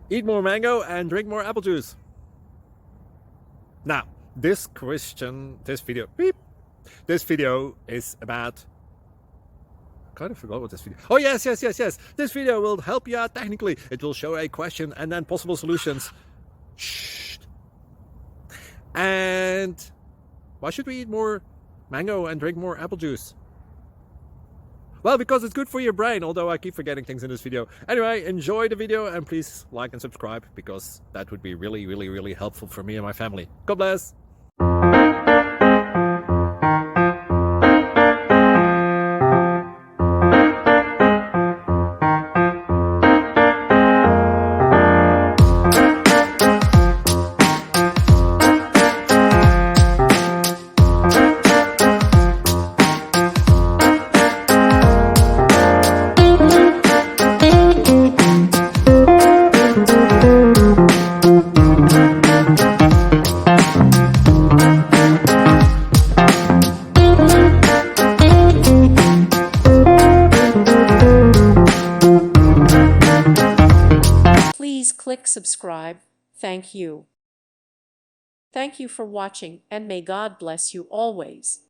Eat more mango and drink more apple juice. Now, this video is about, I kind of forgot what this video. Oh, yes. This video will help you out technically. It will show a question and then possible solutions. Shh. And why should we eat more mango and drink more apple juice? Well, because it's good for your brain, although I keep forgetting things in this video. Anyway, enjoy the video and please like and subscribe, because that would be really helpful for me and my family. God bless! Please click subscribe. Thank you. Thank you for watching, and may God bless you always.